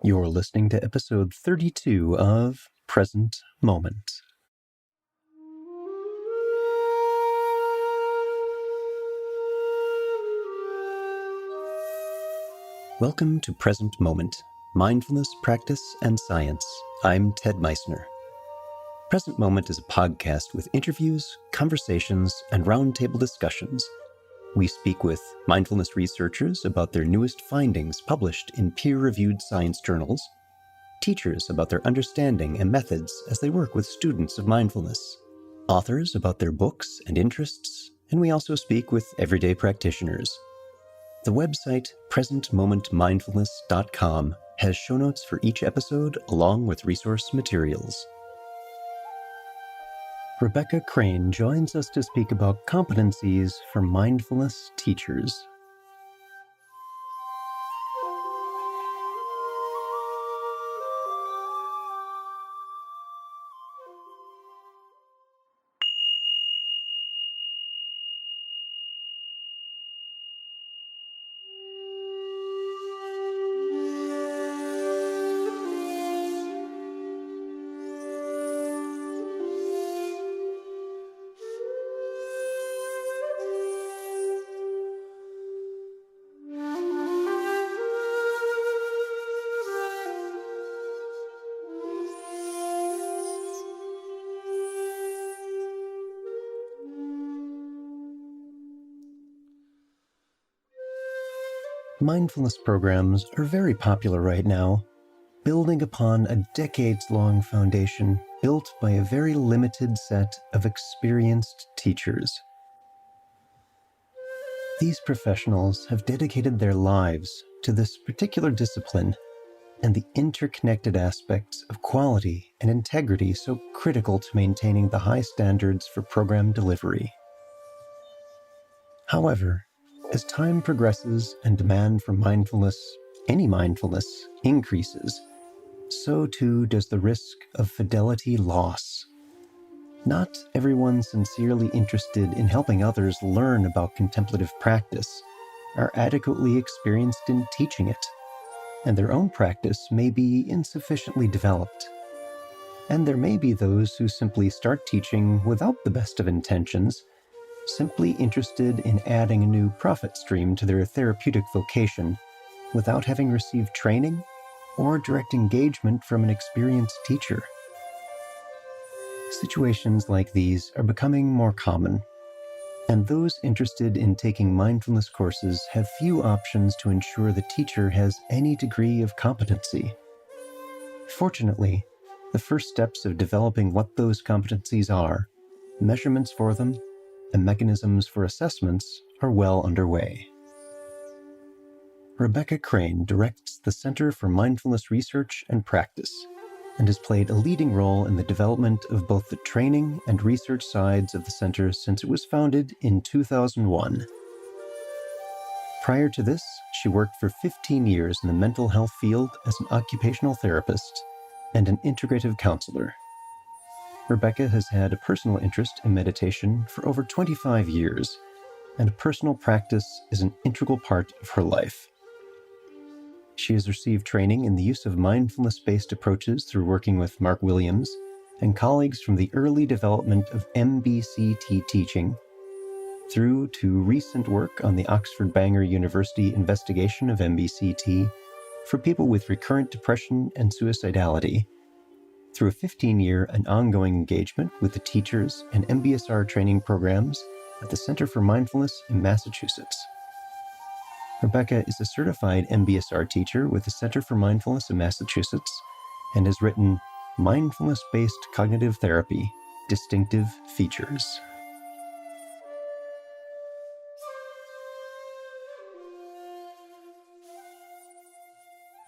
You're listening to episode 32 of Present Moment. Welcome to Present Moment, Mindfulness, Practice, and Science. I'm Ted Meissner. Present Moment is a podcast with interviews, conversations, and roundtable discussions. We speak with mindfulness researchers about their newest findings published in peer-reviewed science journals, teachers about their understanding and methods as they work with students of mindfulness, authors about their books and interests, and we also speak with everyday practitioners. The website presentmomentmindfulness.com has show notes for each episode along with resource materials. Rebecca Crane joins us to speak about competencies for mindfulness teachers. Mindfulness programs are very popular right now, building upon a decades-long foundation built by a very limited set of experienced teachers. These professionals have dedicated their lives to this particular discipline and the interconnected aspects of quality and integrity so critical to maintaining the high standards for program delivery. However, as time progresses and demand for mindfulness, any mindfulness, increases, so too does the risk of fidelity loss. Not everyone sincerely interested in helping others learn about contemplative practice are adequately experienced in teaching it, and their own practice may be insufficiently developed. And there may be those who simply start teaching without the best of intentions, simply interested in adding a new profit stream to their therapeutic vocation without having received training or direct engagement from an experienced teacher. Situations like these are becoming more common, and those interested in taking mindfulness courses have few options to ensure the teacher has any degree of competency. Fortunately, the first steps of developing what those competencies are, measurements for them, and mechanisms for assessments are well underway. Rebecca Crane directs the Center for Mindfulness Research and Practice and has played a leading role in the development of both the training and research sides of the center since it was founded in 2001. Prior to this, she worked for 15 years in the mental health field as an occupational therapist and an integrative counselor. Rebecca has had a personal interest in meditation for over 25 years, and a personal practice is an integral part of her life. She has received training in the use of mindfulness-based approaches through working with Mark Williams and colleagues from the early development of MBCT teaching, through to recent work on the Oxford Bangor University investigation of MBCT for people with recurrent depression and suicidality, through a 15-year and ongoing engagement with the teachers and MBSR training programs at the Center for Mindfulness in Massachusetts. Rebecca is a certified MBSR teacher with the Center for Mindfulness in Massachusetts and has written Mindfulness-Based Cognitive Therapy, Distinctive Features.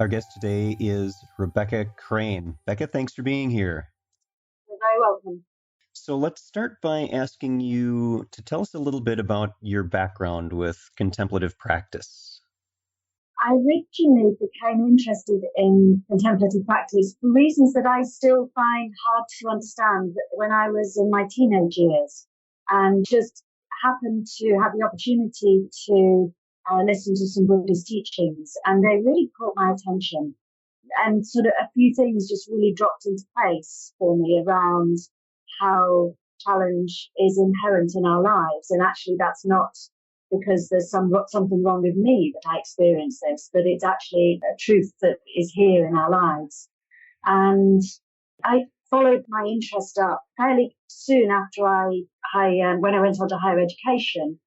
Our guest today is Rebecca Crane. Becca, thanks for being here. You're very welcome. So let's start by asking you to tell us a little bit about your background with contemplative practice. I originally became interested in contemplative practice for reasons that I still find hard to understand when I was in my teenage years, and just happened to have the opportunity to listen to some Buddhist teachings, and they really caught my attention. and sort of a few things just really dropped into place for me around how challenge is inherent in our lives. And actually, that's not because there's something wrong with me that I experience this, but it's actually a truth that is here in our lives. And I followed my interest up fairly soon after when I went on to higher education.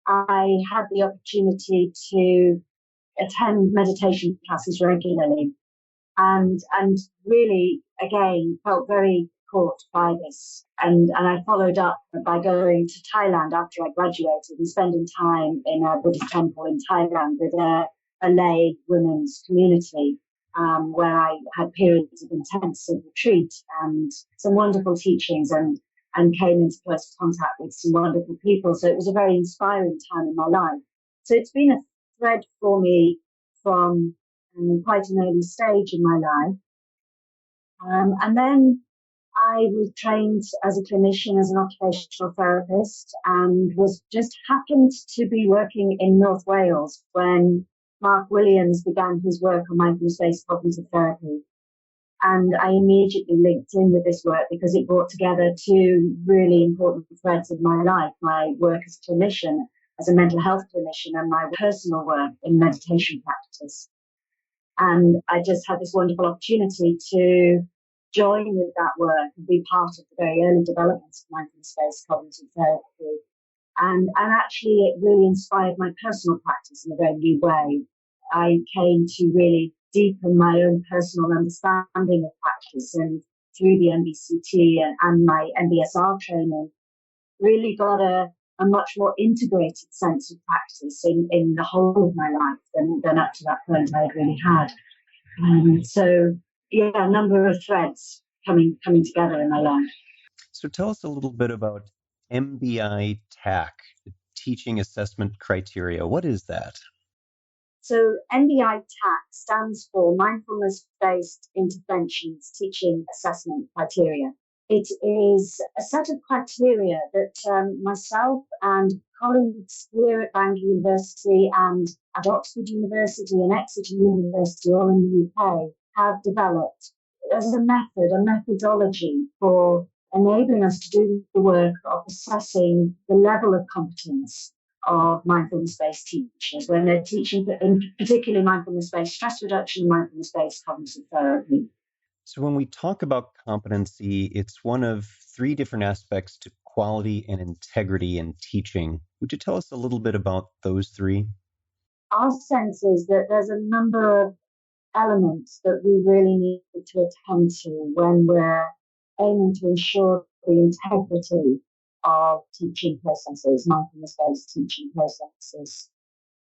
I had the opportunity to attend meditation classes regularly, and really again felt very caught by this, and I followed up by going to Thailand after I graduated and spending time in a Buddhist temple in Thailand with a lay women's community, where I had periods of intensive retreat and some wonderful teachings, and came into close contact with some wonderful people. So it was a very inspiring time in my life. So it's been a thread for me from quite an early stage in my life. And then I was trained as a clinician, as an occupational therapist, and was just happened to be working in North Wales when Mark Williams began his work on mindfulness-based cognitive therapy. And I immediately linked in with this work because it brought together two really important threads of my life: my work as a clinician, as a mental health clinician, and my personal work in meditation practice. And I just had this wonderful opportunity to join with that work and be part of the very early development of mindfulness-based cognitive therapy. And actually, it really inspired my personal practice in a very new way. I came to really deepen my own personal understanding of practice, and through the MBCT and my MBSR training, really got a much more integrated sense of practice in the whole of my life than up to that point I had really had. So, yeah, a number of threads coming together in my life. So tell us a little bit about MBI-TAC, Teaching Assessment Criteria. What is that? So MBI-TAC stands for Mindfulness-Based Interventions Teaching Assessment Criteria. It is a set of criteria that myself and colleagues here at Bangor University and at Oxford University and Exeter University, all in the UK, have developed as a methodology for enabling us to do the work of assessing the level of competence of mindfulness-based teachers when they're teaching, in particularly mindfulness-based stress reduction and mindfulness-based cognitive therapy. So when we talk about competency, it's one of three different aspects to quality and integrity in teaching. Would you tell us a little bit about those three? Our sense is that there's a number of elements that we really need to attend to when we're aiming to ensure the integrity of teaching processes, mindfulness-based teaching processes.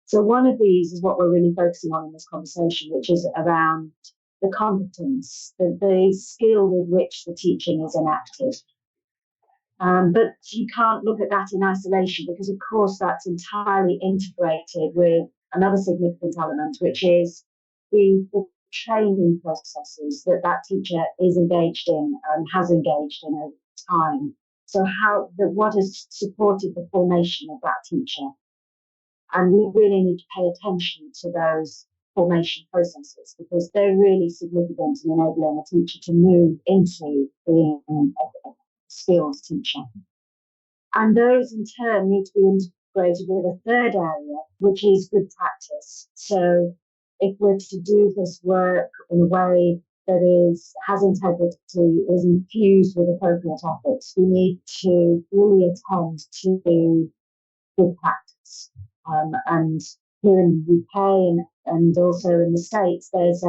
So one of these is what we're really focusing on in this conversation, which is around the competence, the skill with which the teaching is enacted. But you can't look at that in isolation because, of course, that's entirely integrated with another significant element, which is the training processes that teacher is engaged in and has engaged in over time. So what has supported the formation of that teacher? And we really need to pay attention to those formation processes because they're really significant in enabling a teacher to move into being a skills teacher. And those in turn need to be integrated with a third area, which is good practice. So if we're to do this work in a way that has integrity, is infused with appropriate ethics, we need to really attend to good practice. And here in the UK and also in the States, there's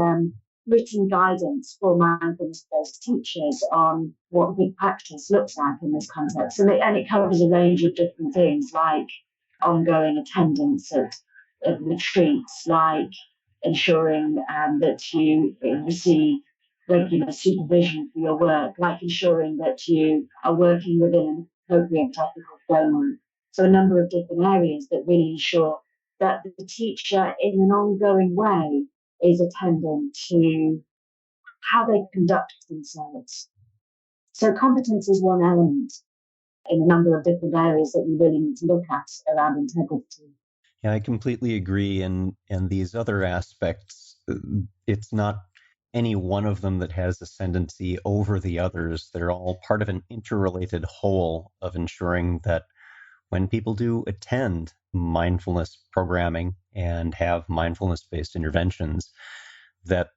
written guidance for mindfulness-based teachers on what good practice looks like in this context. And it covers a range of different things like ongoing attendance at retreats, like ensuring that you receive regular supervision for your work, like ensuring that you are working within an appropriate ethical framework. So a number of different areas that really ensure that the teacher in an ongoing way is attending to how they conduct themselves. So competence is one element in a number of different areas that we really need to look at around integrity. Yeah, I completely agree. And these other aspects, it's not any one of them that has ascendancy over the others. They're all part of an interrelated whole of ensuring that when people do attend mindfulness programming and have mindfulness-based interventions, that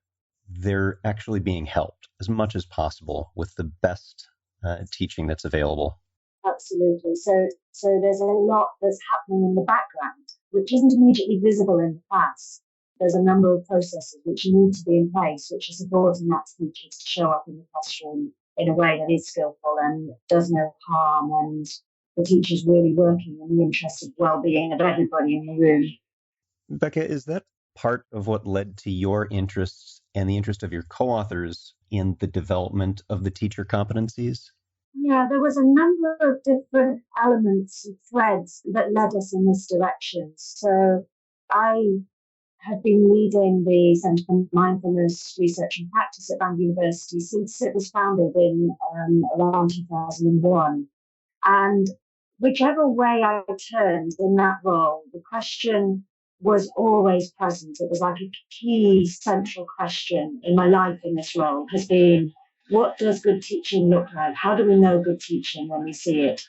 they're actually being helped as much as possible with the best teaching that's available. Absolutely. So there's a lot that's happening in the background, which isn't immediately visible in the class. There's a number of processes which need to be in place, which are supporting that teacher to show up in the classroom in a way that is skillful and does no harm, and the teacher's really working in the interest of well-being of everybody in the room. Becca, is that part of what led to your interests and the interest of your co-authors in the development of the teacher competencies? Yeah, there was a number of different elements and threads that led us in this direction. So I have been leading the Centre for Mindfulness Research and Practice at Bangor University since it was founded in around 2001. And whichever way I turned in that role, the question was always present. It was like a key central question in my life in this role has been, what does good teaching look like? How do we know good teaching when we see it?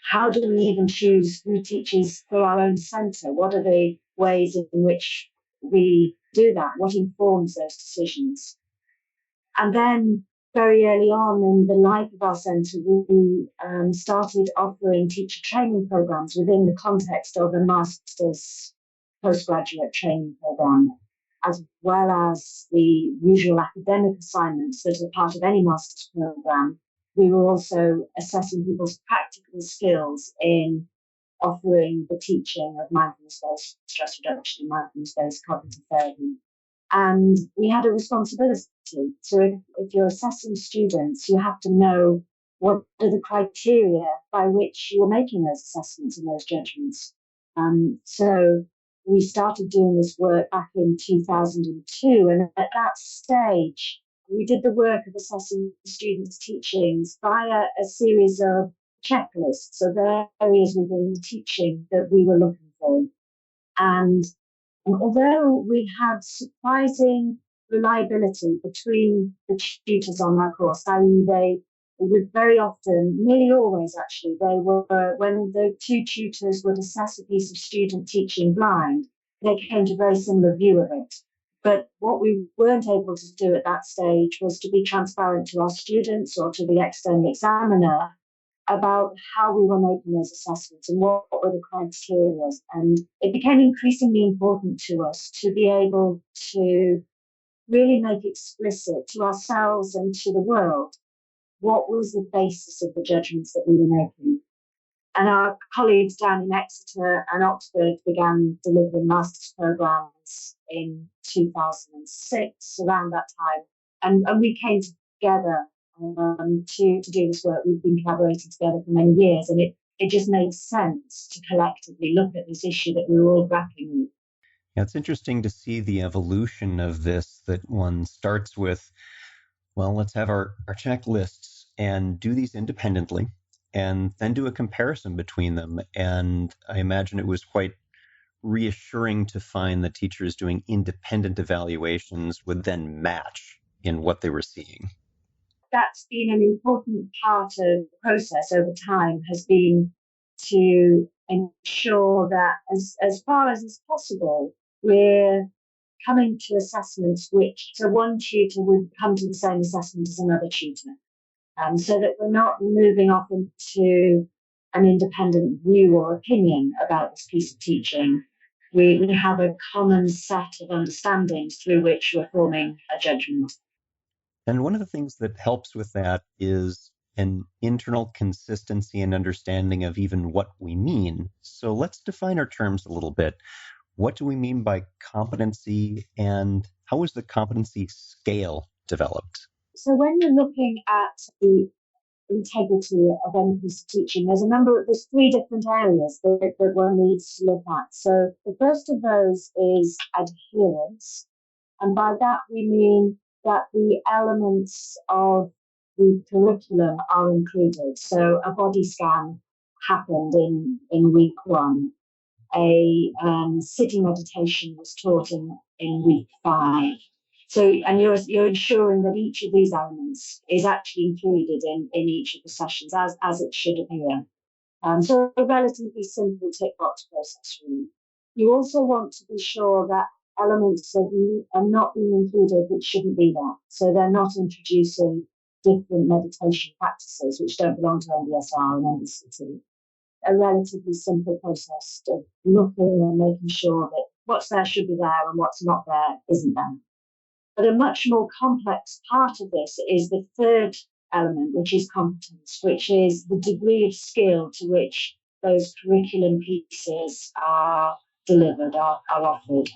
How do we even choose who teaches for our own centre? What are the ways in which we do that? What informs those decisions? And then very early on in the life of our centre, we started offering teacher training programs within the context of a master's postgraduate training program, as well as the usual academic assignments that are part of any master's program. We were also assessing people's practical skills in offering the teaching of mindfulness-based stress reduction and mindfulness-based cognitive therapy. And we had a responsibility. So if you're assessing students, you have to know what are the criteria by which you're making those assessments and those judgments. So we started doing this work back in 2002. And at that stage, we did the work of assessing students' teachings via a series of checklists. So there are areas within the teaching that we were looking for. And although we had surprising reliability between the tutors on that course, i.e., they would very often, nearly always actually, they were, when the two tutors would assess a piece of student teaching blind, they came to a very similar view of it. But what we weren't able to do at that stage was to be transparent to our students or to the external examiner about how we were making those assessments and what were the criteria. And it became increasingly important to us to be able to really make explicit to ourselves and to the world what was the basis of the judgments that we were making. And our colleagues down in Exeter and Oxford began delivering master's programs in 2006, around that time. And we came together to do this work. We've been collaborating together for many years, and it just made sense to collectively look at this issue that we were all grappling with. Yeah, it's interesting to see the evolution of this, that one starts with, well, let's have our checklists and do these independently and then do a comparison between them. And I imagine it was quite reassuring to find that teachers doing independent evaluations would then match in what they were seeing. That's been an important part of the process over time, has been to ensure that as far as is possible, we're coming to assessments which, so one tutor would come to the same assessment as another tutor, so that we're not moving off into an independent view or opinion about this piece of teaching. We have a common set of understandings through which we're forming a judgment. And one of the things that helps with that is an internal consistency and understanding of even what we mean. So let's define our terms a little bit. What do we mean by competency, and how is the competency scale developed? So when you're looking at the integrity of any piece of teaching, there's three different areas that one needs to look at. So the first of those is adherence. And by that we mean that the elements of the curriculum are included. So a body scan happened in week one. A sitting meditation was taught in week 5. So, and you're ensuring that each of these elements is actually included in each of the sessions as it should appear. So a relatively simple tick box process, really. You also want to be sure that elements are not being included which shouldn't be there. So they're not introducing different meditation practices which don't belong to MBSR and MBCT. A relatively simple process of looking and making sure that what's there should be there and what's not there isn't there. But a much more complex part of this is the third element, which is competence, which is the degree of skill to which those curriculum pieces are delivered, are offered.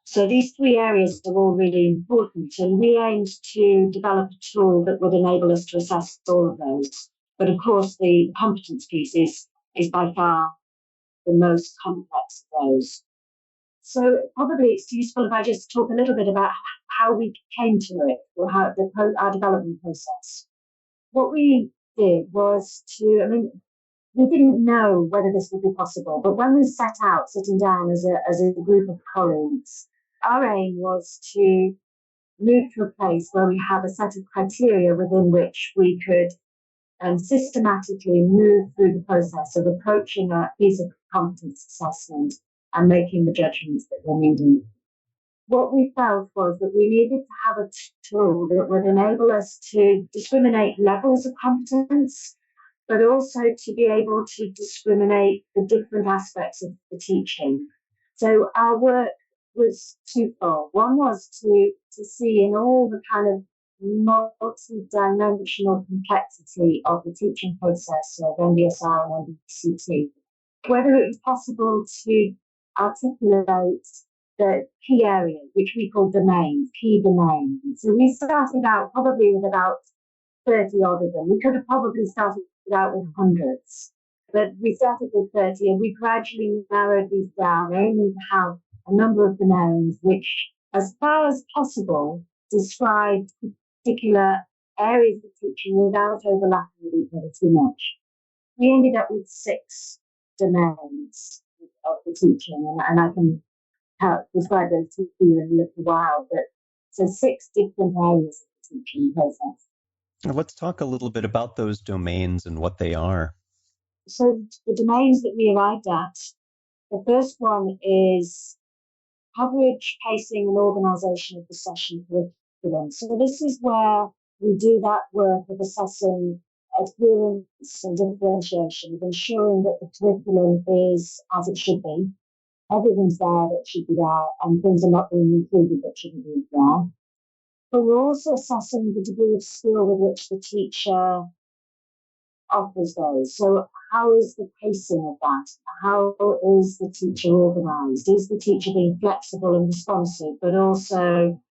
So these three areas are all really important, and we aimed to develop a tool that would enable us to assess all of those. But of course, the competence piece is by far the most complex of those. So probably it's useful if I just talk a little bit about how we came to it, or how our development process. What we did was we didn't know whether this would be possible, but when we set out, sitting down as a group of colleagues, our aim was to move to a place where we had a set of criteria within which we could systematically move through the process of approaching a piece of competence assessment and making the judgments that we're needing. What we felt was that we needed to have a tool that would enable us to discriminate levels of competence, but also to be able to discriminate the different aspects of the teaching. So our work was twofold. One was to see in all the kind of multi-dimensional complexity of the teaching process of MBSR and MBCT, whether it was possible to articulate the key areas, which we call domains, key domains. So we started out probably with about 30 odd of them. We could have probably started out with hundreds, but we started with 30 and we gradually narrowed these down, aiming to have a number of domains which, as far as possible, describe particular areas of teaching without overlapping with each other too much. We ended up with 6 domains of the teaching, and I can describe those to you in a little while, but so 6 different areas of the teaching process. Let's talk a little bit about those domains and what they are. So the domains that we arrived at, the first one is coverage, pacing, and organisation of the session curriculum. So this is where we do that work of assessing adherence and differentiation, of ensuring that the curriculum is as it should be. Everything's there that should be there, and things are not being included that shouldn't be there. But we're also assessing the degree of skill with which the teacher offers those. So how is the pacing of that? How is the teacher organised? Is the teacher being flexible and responsive, but also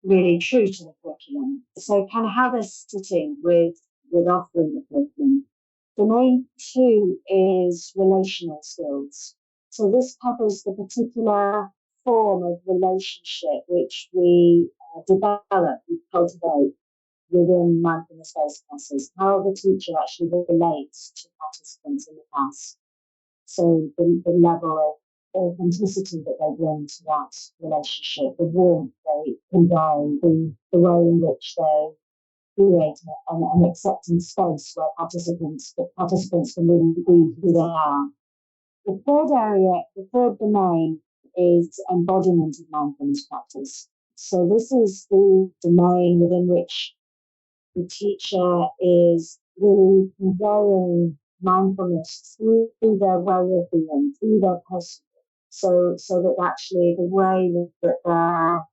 really true to the curriculum? So kind of how they're sitting with offering the curriculum. Domain 2 is relational skills. So this covers the particular form of relationship which we develop, we cultivate within mindfulness-based classes, how the teacher actually relates to participants in the class. So the level of authenticity that they bring to that relationship, the warmth they convey, the way in which they create an accepting space where participants can really be who they are. The third area, the third domain is embodiment of mindfulness practice. So this is the domain within which the teacher is really conveying mindfulness through their way of being, through their person. So that actually the way that they're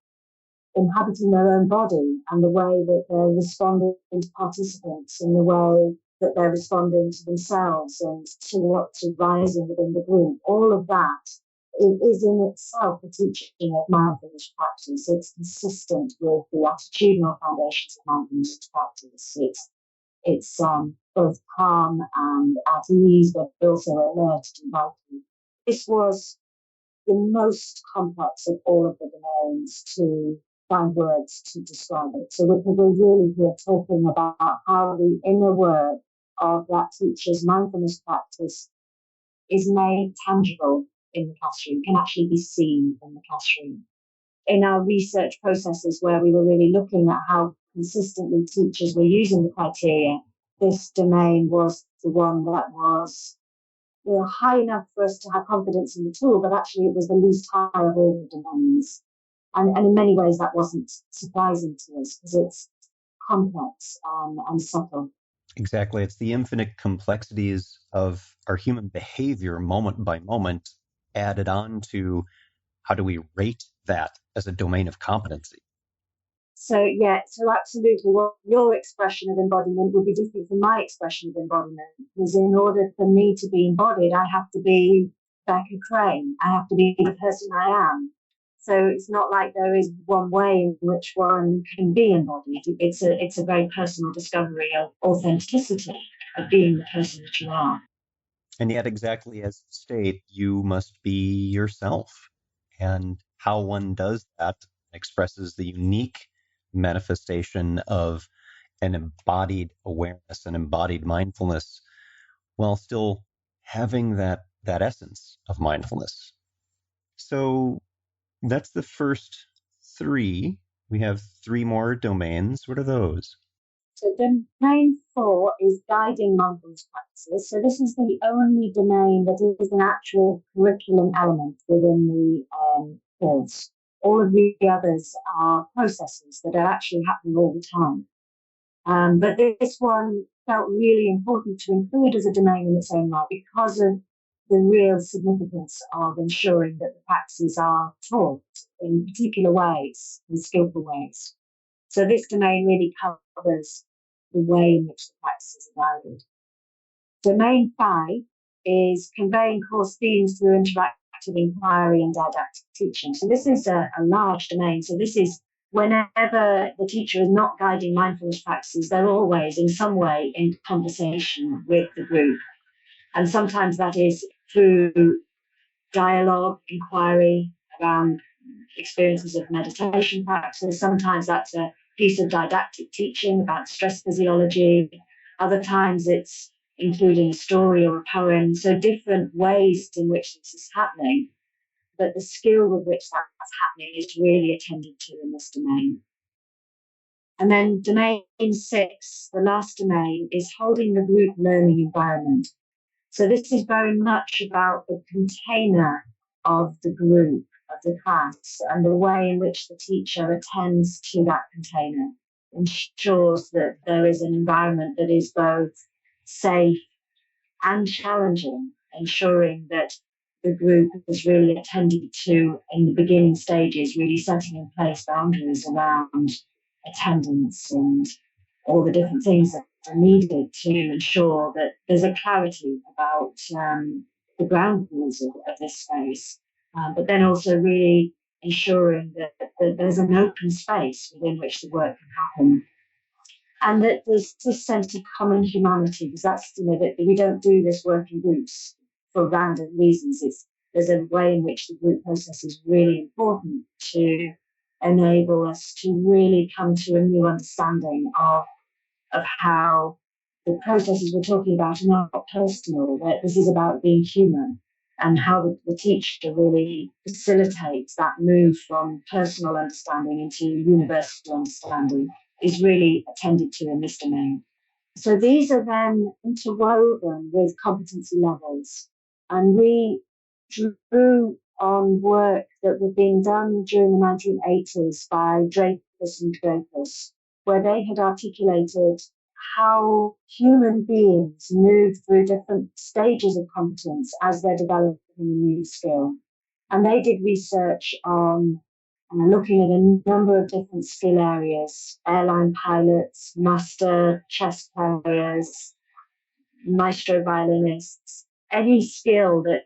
inhabiting their own body and the way that they're responding to participants and the way that they're responding to themselves and to what's rising within the group, all of that is in itself a teaching of mindfulness practice. It's consistent with the attitudinal foundations of mindfulness practice. It's both calm and at ease, but also alert and vital. This was the most complex of all of the domains to find words to describe it. So we're really here talking about how the inner work of that teacher's mindfulness practice is made tangible in the classroom, can actually be seen in the classroom. in our research processes where we were really looking at how consistently teachers were using the criteria, this domain was the one that was high enough for us to have confidence in the tool, but actually it was the least high of all the domains. And in many ways that wasn't surprising to us because it's complex and subtle. Exactly. It's the infinite complexities of our human behavior moment by moment added on to how do we rate that as a domain of competency. So absolutely. Well, your expression of embodiment would be different from my expression of embodiment. Because in order for me to be embodied, I have to be Becca Crane. I have to be the person I am. So it's not like there is one way in which one can be embodied. It's a very personal discovery of authenticity, of being the person that you are. And yet, exactly as you state, you must be yourself. And how one does that expresses the unique manifestation of an embodied awareness, an embodied mindfulness, while still having that essence of mindfulness. So that's the first three. We have three more domains. What are those? So domain 4 is guiding mindfulness practices. So this is the only domain that is an actual curriculum element within the course. All of the others are processes that are actually happening all the time. But this one felt really important to include as a domain in its own right because of the real significance of ensuring that the practices are taught in particular ways, in skillful ways. So this domain really covers the way in which the practices are guided. Domain 5 is conveying course themes through interactive inquiry and didactic teaching. So this is a large domain. So this is whenever the teacher is not guiding mindfulness practices, they're always in some way in conversation with the group. And sometimes that is through dialogue, inquiry around experiences of meditation practice. Sometimes that's a piece of didactic teaching about stress physiology. Other times it's including a story or a poem. So different ways in which this is happening, but the skill with which that's happening is really attended to in this domain. And then domain 6, the last domain, is holding the group learning environment. So this is very much about the container of the group, of the class, and the way in which the teacher attends to that container, ensures that there is an environment that is both safe and challenging, ensuring that the group is really attended to in the beginning stages, really setting in place boundaries around attendance and all the different things that are needed to ensure that there's a clarity about the ground rules of this space, but then also really ensuring that there's an open space within which the work can happen. And that there's this sense of common humanity, because that's, that we don't do this work in groups for random reasons. There's a way in which the group process is really important to enable us to really come to a new understanding of how the processes we're talking about are not personal, that this is about being human, and how the teacher really facilitates that move from personal understanding into universal understanding is really attended to in this domain. So these are then interwoven with competency levels. And we drew on work that was being done during the 1980s by Dreyfus and Dreyfus, where they had articulated how human beings move through different stages of competence as they're developing a new skill. And they did research on looking at a number of different skill areas: airline pilots, master chess players, maestro violinists, any skill that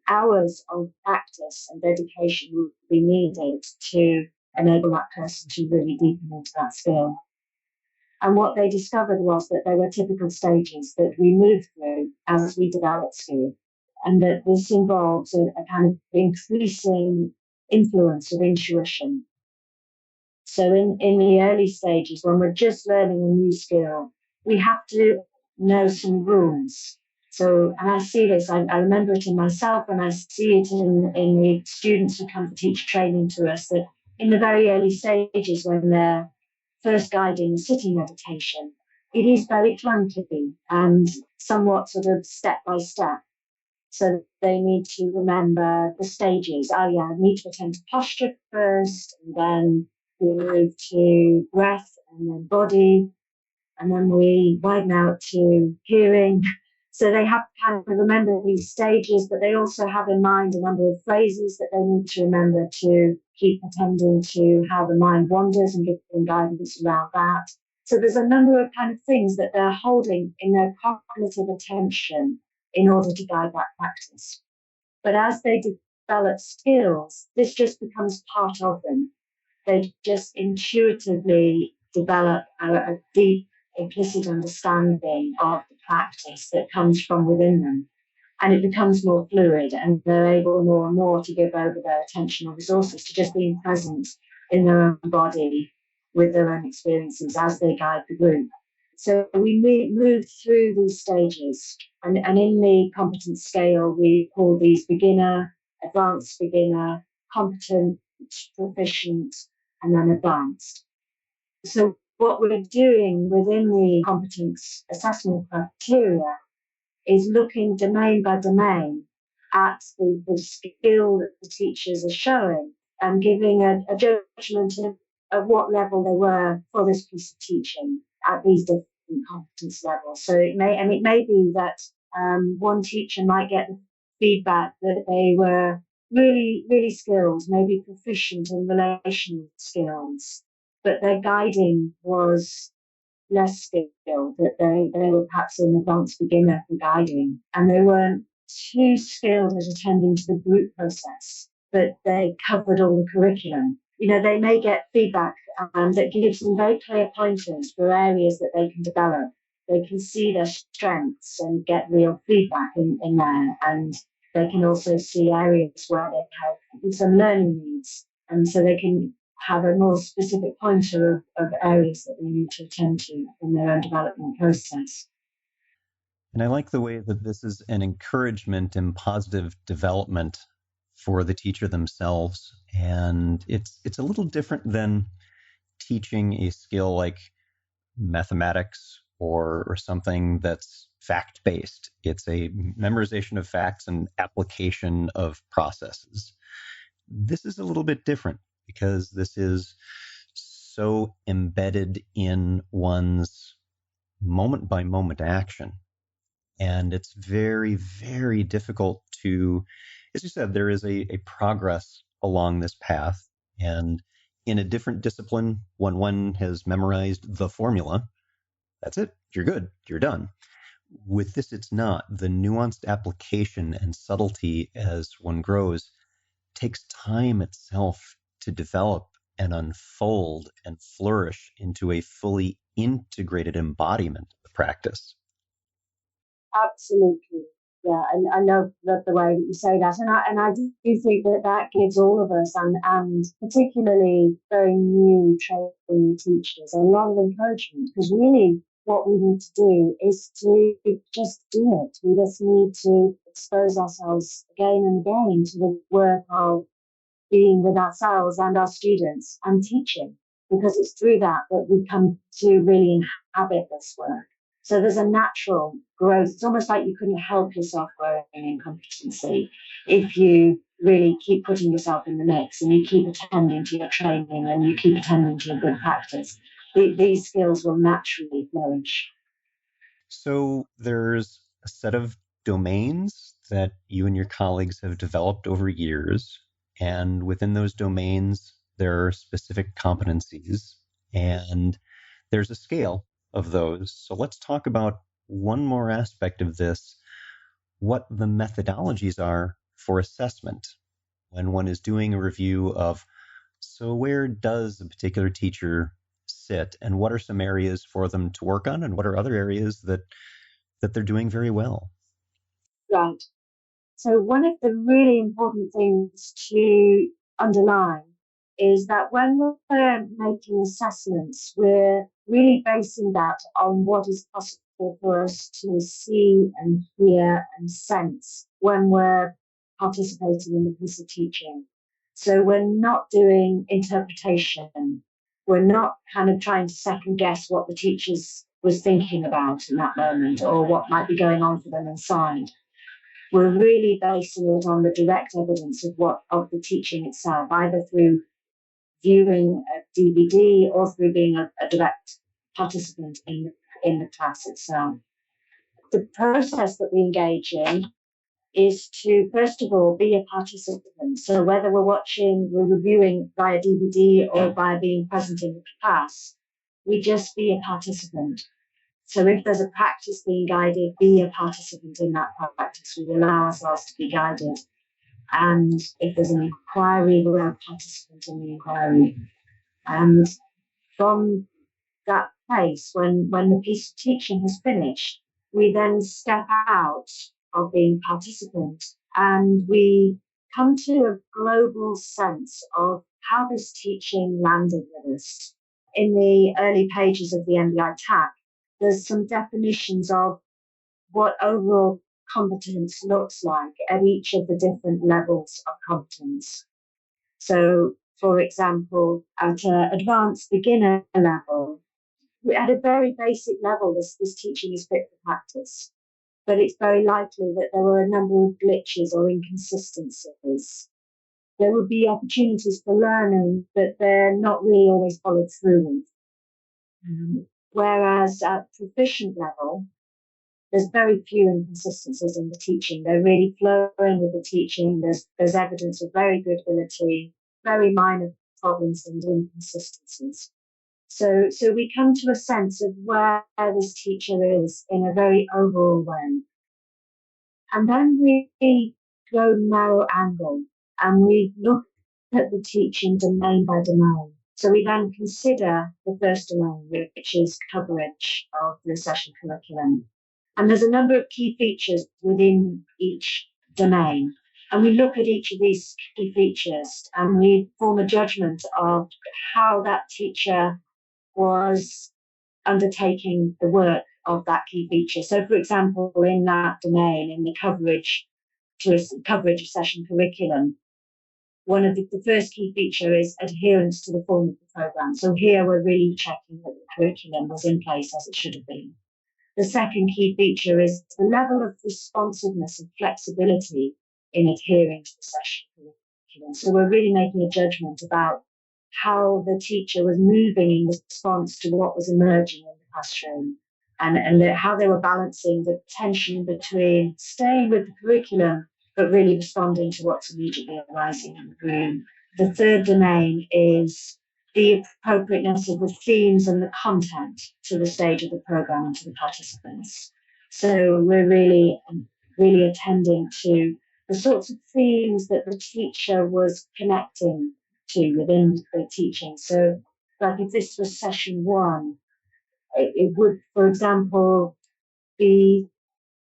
hours of practice and dedication would be needed to enable that person to really deepen into that skill. And what they discovered was that there were typical stages that we move through as we develop skill, and that this involves a kind of increasing influence of intuition. So in the early stages, when we're just learning a new skill, we have to know some rules. So, and I see this, I remember it in myself, and I see it in the students who come for teacher training to us, that in the very early stages when they're first guiding sitting meditation, it is very clunky and somewhat sort of step by step. So they need to remember the stages. Oh yeah, I need to attend to posture first, and then we move to breath and then body, and then we widen out to hearing. So they have to kind of remember these stages, but they also have in mind a number of phrases that they need to remember to keep attending to how the mind wanders and give them guidance around that. So there's a number of kind of things that they're holding in their cognitive attention in order to guide that practice. But as they develop skills, this just becomes part of them. They just intuitively develop a deep implicit understanding of the practice that comes from within them. And it becomes more fluid, and they're able more and more to give over their attention and resources to just being present in their own body with their own experiences as they guide the group. So we move through these stages, and in the competence scale, we call these beginner, advanced beginner, competent, proficient, and then advanced. So what we're doing within the competence assessment criteria is looking domain by domain at the skill that the teachers are showing and giving a judgment of what level they were for this piece of teaching at these different competence levels. So it may be that one teacher might get the feedback that they were really skilled, maybe proficient in relational skills, but their guiding was less skilled, that they were perhaps an advanced beginner for guiding, and they weren't too skilled at attending to the group process, but they covered all the curriculum. You know, they may get feedback that gives them very clear pointers for areas that they can develop. They can see their strengths and get real feedback in there, and they can also see areas where they have some learning needs, and so they can have a more specific pointer of areas that they need to attend to in their own development process. And I like the way that this is an encouragement and positive development for the teacher themselves. And it's a little different than teaching a skill like mathematics or something that's fact-based. It's a memorization of facts and application of processes. This is a little bit different because this is so embedded in one's moment by moment action. And it's very, very difficult to, as you said, there is a progress along this path. And in a different discipline, when one has memorized the formula, that's it. You're good. You're done. With this, it's not. The nuanced application and subtlety as one grows takes time itself to develop and unfold and flourish into a fully integrated embodiment of the practice. Absolutely. Yeah, and I love the way that you say that, and I do think that that gives all of us, and particularly very new training teachers, a lot of encouragement, because really what we need to do is to just do it. We just need to expose ourselves again and again to the work of being with ourselves and our students and teaching, because it's through that that we come to really inhabit this work. So there's a natural growth. It's almost like you couldn't help yourself growing in competency if you really keep putting yourself in the mix and you keep attending to your training and you keep attending to your good practice. These skills will naturally flourish. So there's a set of domains that you and your colleagues have developed over years. And within those domains, there are specific competencies and there's a scale of those. So let's talk about one more aspect of this, what the methodologies are for assessment when one is doing a review of, so where does a particular teacher sit and what are some areas for them to work on and what are other areas that they're doing very well? Right. So one of the really important things to underline is that when we're making assessments, we're really basing that on what is possible for us to see and hear and sense when we're participating in the piece of teaching. So we're not doing interpretation. We're not kind of trying to second guess what the teacher was thinking about in that moment or what might be going on for them inside. We're really basing it on the direct evidence of the teaching itself, either through viewing a DVD or through being a direct participant in the class itself. The process that we engage in is to, first of all, be a participant. So whether we're reviewing via DVD or by being present in the class, we just be a participant. So if there's a practice being guided, be a participant in that practice. We allow ourselves to be guided. And if there's an inquiry, we're a participant in the inquiry. And from that place, when the piece of teaching has finished, we then step out of being participant and we come to a global sense of how this teaching landed with us. In the early pages of the MBI TAC, there's some definitions of what overall competence looks like at each of the different levels of competence. So, for example, at an advanced beginner level, at a very basic level, this teaching is fit for practice, but it's very likely that there were a number of glitches or inconsistencies. There would be opportunities for learning, but they're not really always followed through with. Whereas at proficient level, there's very few inconsistencies in the teaching. They're really flowing with the teaching. There's evidence of very good ability, very minor problems and inconsistencies. So we come to a sense of where this teacher is in a very overall way. And then we go narrow angle and we look at the teaching domain by domain. So we then consider the first domain, which is coverage of the session curriculum. And there's a number of key features within each domain. And we look at each of these key features and we form a judgment of how that teacher was undertaking the work of that key feature. So, for example, in that domain, in the coverage of session curriculum, one of the first key feature is adherence to the form of the program. So here we're really checking that the curriculum was in place as it should have been. The second key feature is the level of responsiveness and flexibility in adhering to the session curriculum. So we're really making a judgment about how the teacher was moving in response to what was emerging in the classroom and how they were balancing the tension between staying with the curriculum but really responding to what's immediately arising in the room. The third domain is the appropriateness of the themes and the content to the stage of the program and to the participants. So we're really attending to the sorts of themes that the teacher was connecting to within the teaching. So, like if this was session one, it would, for example, be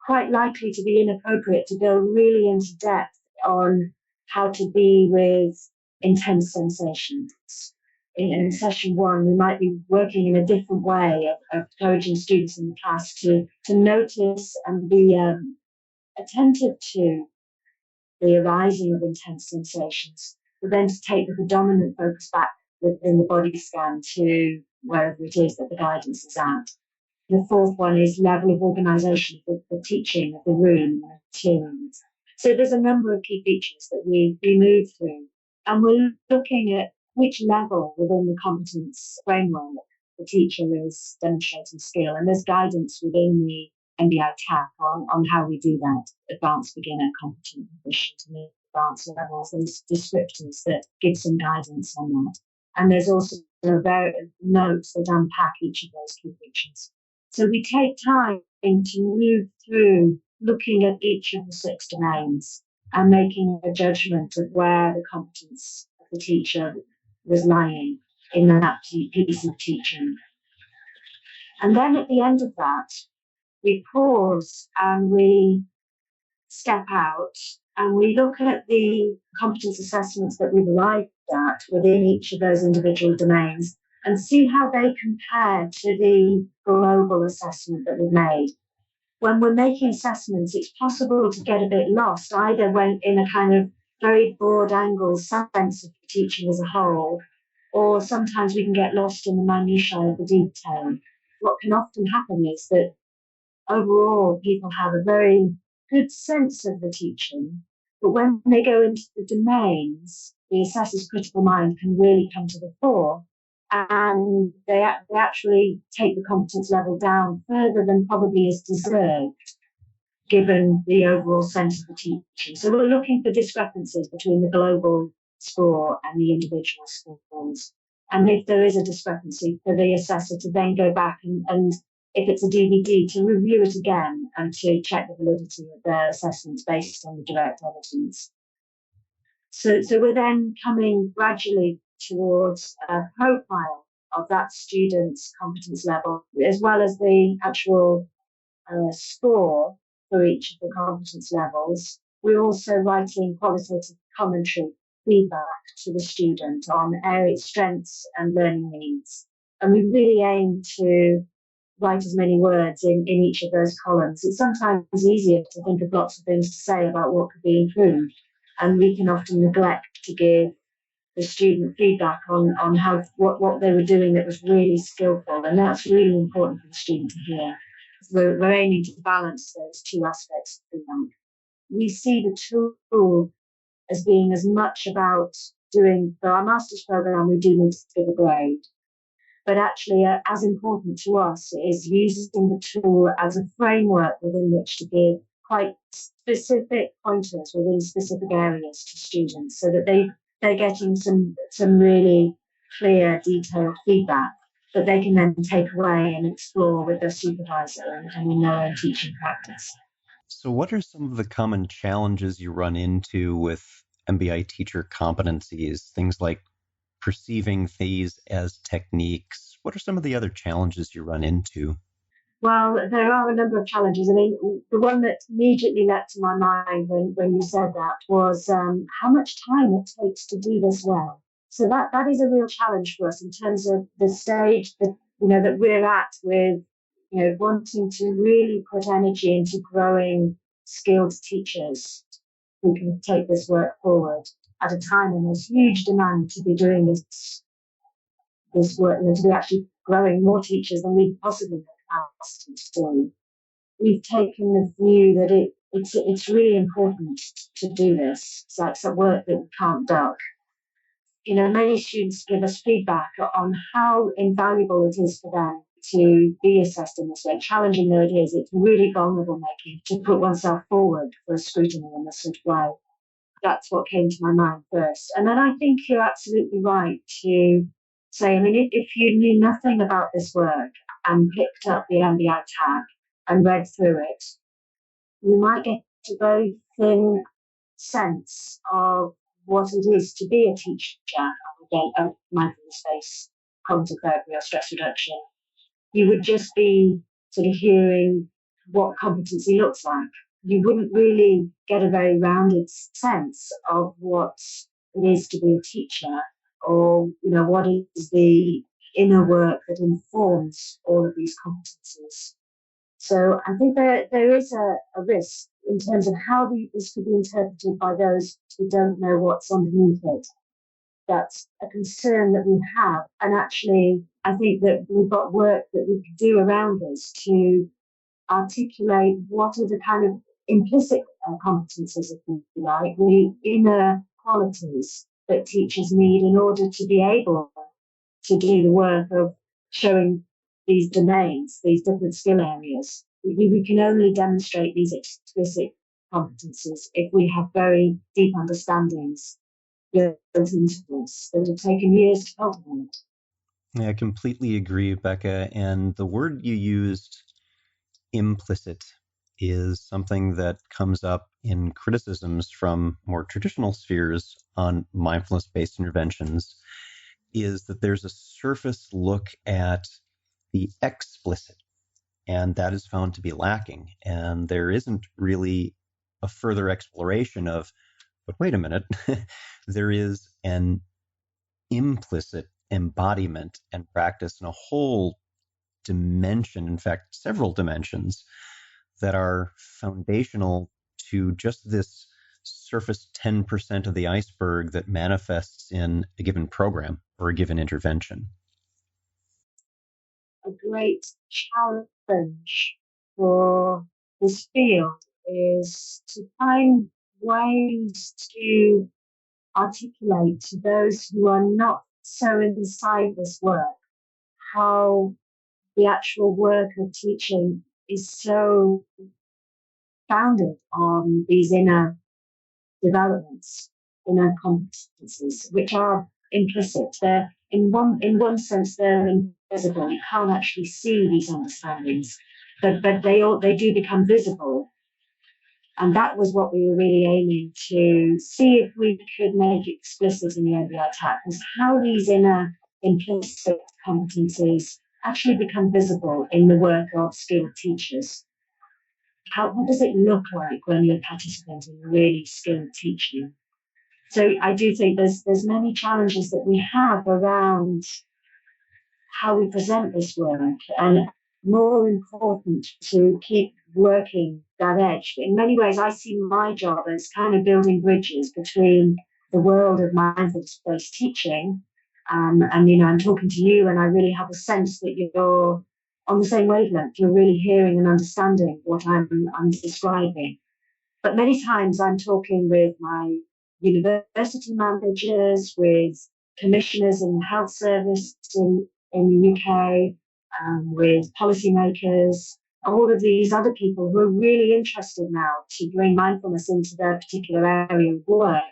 quite likely to be inappropriate to go really into depth on how to be with intense sensations. In session one, we might be working in a different way of encouraging students in the class to notice and be attentive to the arising of intense sensations, but then to take the predominant focus back within the body scan to wherever it is that the guidance is at. The fourth one is level of organisation of the teaching of the room and the materials. So there's a number of key features that we move through, and we're looking at which level within the competence framework the teacher is demonstrating skill, and there's guidance within the MBI TAC on how we do that: advanced, beginner, competent, proficient, and advanced levels. There's descriptors that give some guidance on that, and there's also notes that unpack each of those key features. So we take time to move through looking at each of the 6 domains and making a judgment of where the competence of the teacher was lying in that piece of teaching. And then at the end of that, we pause and we step out and we look at the competence assessments that we've arrived at within each of those individual domains and see how they compare to the global assessment that we've made. When we're making assessments, it's possible to get a bit lost, either when in a kind of very broad angles, some sense of teaching as a whole, or sometimes we can get lost in the minutiae of the detail. What can often happen is that overall people have a very good sense of the teaching, but when they go into the domains, the assessor's critical mind can really come to the fore, and they actually take the competence level down further than probably is deserved given the overall sense of the teaching. So we're looking for discrepancies between the global score and the individual scores. And if there is a discrepancy, for the assessor to then go back and if it's a DVD, to review it again and to check the validity of their assessments based on the direct evidence. So we're then coming gradually towards a profile of that student's competence level, as well as the actual score for each of the competence levels. We're also writing qualitative commentary feedback to the student on area strengths and learning needs. And we really aim to write as many words in each of those columns. It's sometimes easier to think of lots of things to say about what could be improved, and we can often neglect to give the student feedback on how what they were doing that was really skillful, and that's really important for the student to hear. We're aiming to balance those two aspects of feedback. We see the tool as being as much about doing, for our master's program, we do need to give a grade, but actually as important to us is using the tool as a framework within which to give quite specific pointers within specific areas to students so that they're getting some really clear, detailed feedback that they can then take away and explore with their supervisor and in their own teaching practice. So, what are some of the common challenges you run into with MBI teacher competencies? Things like perceiving these as techniques. What are some of the other challenges you run into? Well, there are a number of challenges. I mean, the one that immediately leapt to my mind when you said that was how much time it takes to do this well. So that is a real challenge for us in terms of the stage that that we're at with wanting to really put energy into growing skilled teachers who can take this work forward at a time when there's huge demand to be doing this work and to be actually growing more teachers than we possibly have capacity to do. We've taken the view that it's really important to do this. So it's a work that we can't duck. Many students give us feedback on how invaluable it is for them to be assessed in this way, challenging though it is. It's really vulnerable making to put oneself forward for a scrutiny in this sort of way. That's what came to my mind first. And then I think you're absolutely right to say, I mean, if you knew nothing about this work and picked up the MBI tag and read through it, you might get a very thin sense of what it is to be a teacher, again, a mindfulness-based cognitive therapy or stress reduction. You would just be sort of hearing what competency looks like. You wouldn't really get a very rounded sense of what it is to be a teacher, or what is the inner work that informs all of these competencies. So I think there is a risk in terms of how this could be interpreted by those who don't know what's underneath it. That's a concern that we have. And actually, I think that we've got work that we could do around this to articulate what are the kind of implicit competencies, if you like, the inner qualities that teachers need in order to be able to do the work of showing these domains, these different skill areas. We can only demonstrate these explicit competencies if we have very deep understandings built into this that have taken years to cultivate. Yeah, I completely agree, Becca. And the word you used, implicit, is something that comes up in criticisms from more traditional spheres on mindfulness-based interventions, is that there's a surface look at the explicit, and that is found to be lacking. And there isn't really a further exploration of, but wait a minute, there is an implicit embodiment and practice in a whole dimension, in fact, several dimensions that are foundational to just this surface 10% of the iceberg that manifests in a given program or a given intervention. A great challenge for this field is to find ways to articulate to those who are not so inside this work how the actual work of teaching is so founded on these inner developments, inner competencies, which are implicit. They're in one sense they're invisible. You can't actually see these understandings, but they do become visible. And that was what we were really aiming to see if we could make explicit in the OBI attack, was how these inner implicit competencies actually become visible in the work of skilled teachers. What does it look like when you're participating in really skilled teaching? So I do think there's many challenges that we have around how we present this work, and more important to keep working that edge. In many ways, I see my job as kind of building bridges between the world of mindfulness-based teaching, and I'm talking to you, and I really have a sense that you're on the same wavelength. You're really hearing and understanding what I'm describing. But many times I'm talking with my university managers, with commissioners in the health service in the UK, with policymakers, all of these other people who are really interested now to bring mindfulness into their particular area of work.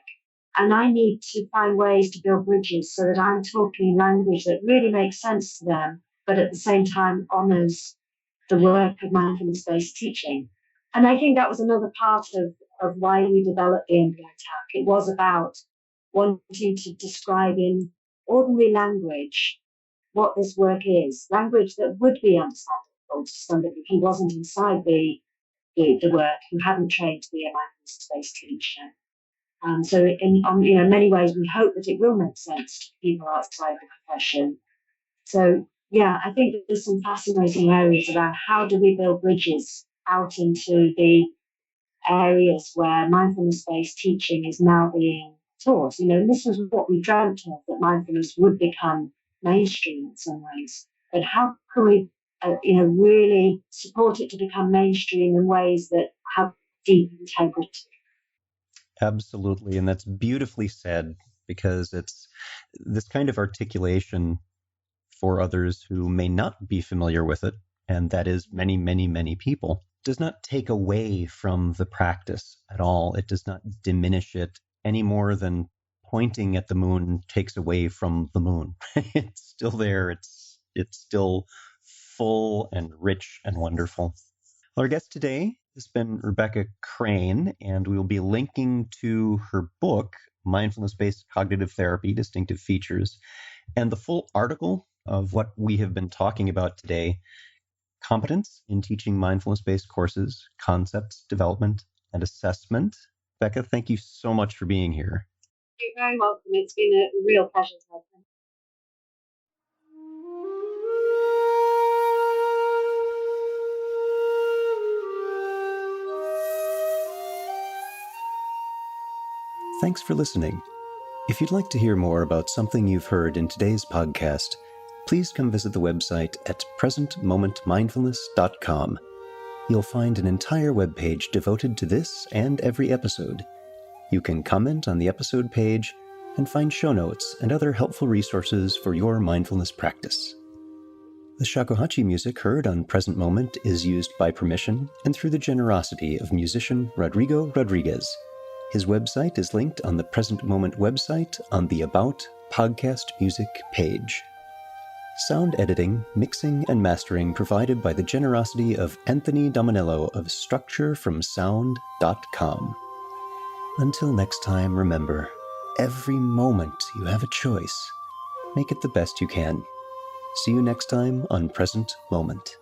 And I need to find ways to build bridges so that I'm talking language that really makes sense to them, but at the same time honors the work of mindfulness-based teaching. And I think that was another part of why we developed the MBI attack. It was about wanting to describe in ordinary language what this work is, language that would be understandable to somebody who wasn't inside the work, who hadn't trained to be a mindfulness-based teacher. So in many ways, we hope that it will make sense to people outside the profession. So yeah, I think there's some fascinating areas about how do we build bridges out into the areas where mindfulness-based teaching is now being taught. This was what we dreamt of, that mindfulness would become mainstream in some ways. But how can we, really support it to become mainstream in ways that have deep integrity? Absolutely. And that's beautifully said, because it's this kind of articulation for others who may not be familiar with it, and that is many, many, many people, does not take away from the practice at all. It does not diminish it any more than pointing at the moon takes away from the moon. It's still there. It's still full and rich and wonderful. Our guest today has been Rebecca Crane, and we will be linking to her book, Mindfulness-Based Cognitive Therapy, Distinctive Features, and the full article of what we have been talking about today, Competence in Teaching Mindfulness-Based Courses, Concepts, Development, and Assessment. Becca, thank you so much for being here. You're very welcome. It's been a real pleasure to have you. Thanks for listening. If you'd like to hear more about something you've heard in today's podcast, please come visit the website at presentmomentmindfulness.com. You'll find an entire webpage devoted to this and every episode. You can comment on the episode page and find show notes and other helpful resources for your mindfulness practice. The shakuhachi music heard on Present Moment is used by permission and through the generosity of musician Rodrigo Rodriguez. His website is linked on the Present Moment website on the About Podcast Music page. Sound editing, mixing, and mastering provided by the generosity of Anthony Dominello of StructureFromSound.com. Until next time, remember, every moment you have a choice. Make it the best you can. See you next time on Present Moment.